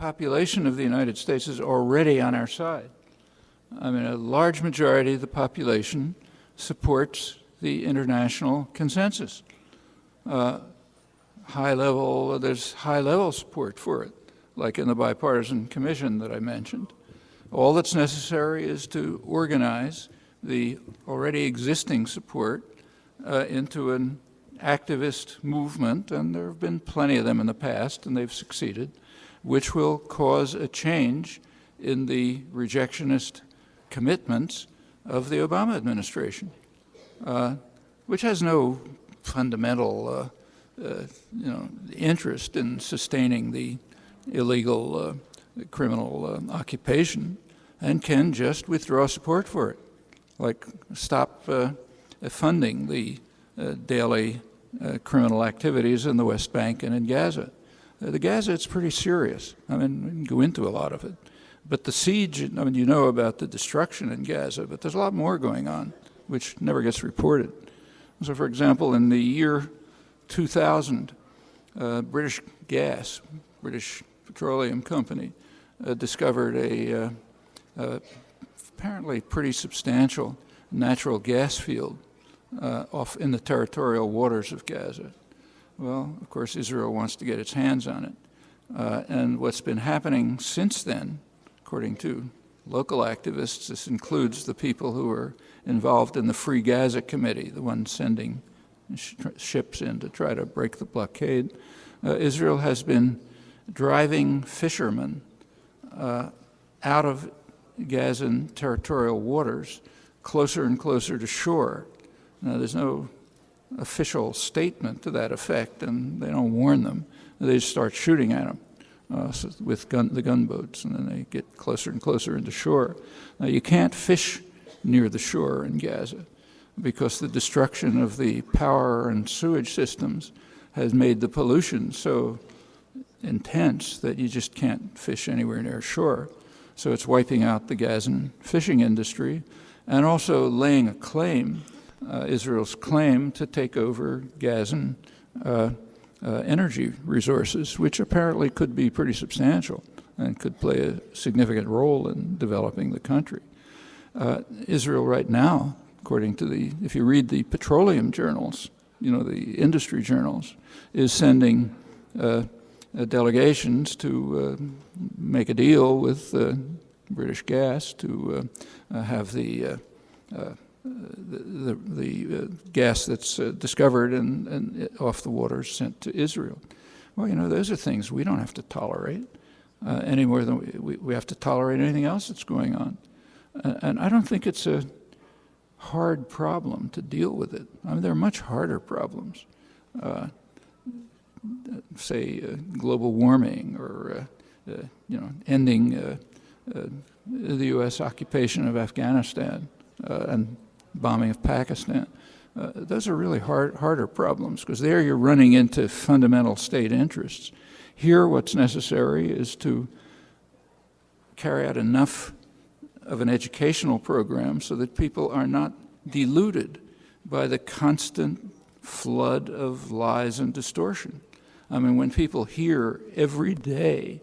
population of the United States is already on our side. I mean, a large majority of the population supports the international consensus. There's high-level support for it, like in the bipartisan commission that I mentioned. All that's necessary is to organize the already existing support into an activist movement, and there have been plenty of them in the past, and they've succeeded, which will cause a change in the rejectionist commitments of the Obama administration, which has no fundamental interest in sustaining the illegal criminal occupation, and can just withdraw support for it, like stop funding the daily criminal activities in the West Bank and in Gaza. The Gaza, it's pretty serious. I mean, we can go into a lot of it. But the siege, I mean, you know about the destruction in Gaza, but there's a lot more going on, which never gets reported. So, for example, in the year 2000, British Petroleum Company, discovered a apparently pretty substantial natural gas field off in the territorial waters of Gaza. Well, of course, Israel wants to get its hands on it. And what's been happening since then, according to local activists, this includes the people who are involved in the Free Gaza Committee, the ones sending ships in to try to break the blockade. Israel has been driving fishermen out of Gazan territorial waters closer and closer to shore. Now, there's no official statement to that effect, and they don't warn them. They just start shooting at them with the gunboats, and then they get closer and closer into shore. Now, you can't fish near the shore in Gaza because the destruction of the power and sewage systems has made the pollution so intense that you just can't fish anywhere near shore. So it's wiping out the Gazan fishing industry and also laying a claim, Israel's claim, to take over Gazan energy resources, which apparently could be pretty substantial and could play a significant role in developing the country. Israel right now, according to if you read the petroleum journals, the industry journals, is sending delegations to make a deal with British Gas to have the gas that's discovered and off the waters sent to Israel. Well, those are things we don't have to tolerate any more than we have to tolerate anything else that's going on. And I don't think it's a hard problem to deal with it. I mean, there are much harder problems, say global warming or ending the U.S. occupation of Afghanistan and bombing of Pakistan. Those are really harder problems because there you're running into fundamental state interests. Here what's necessary is to carry out enough of an educational program so that people are not deluded by the constant flood of lies and distortion. I mean, when people hear every day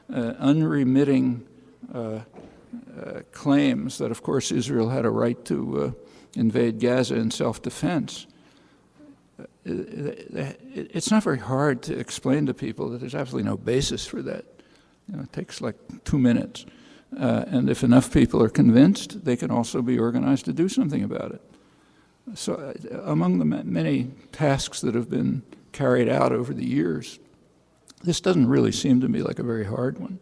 unremitting claims that, of course, Israel had a right to invade Gaza in self-defense, it's not very hard to explain to people that there's absolutely no basis for that. It takes like 2 minutes. And if enough people are convinced, they can also be organized to do something about it. So among the many tasks that have been carried out over the years, this doesn't really seem to me like a very hard one,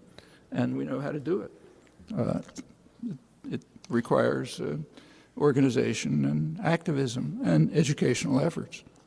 and we know how to do it. It requires organization and activism and educational efforts.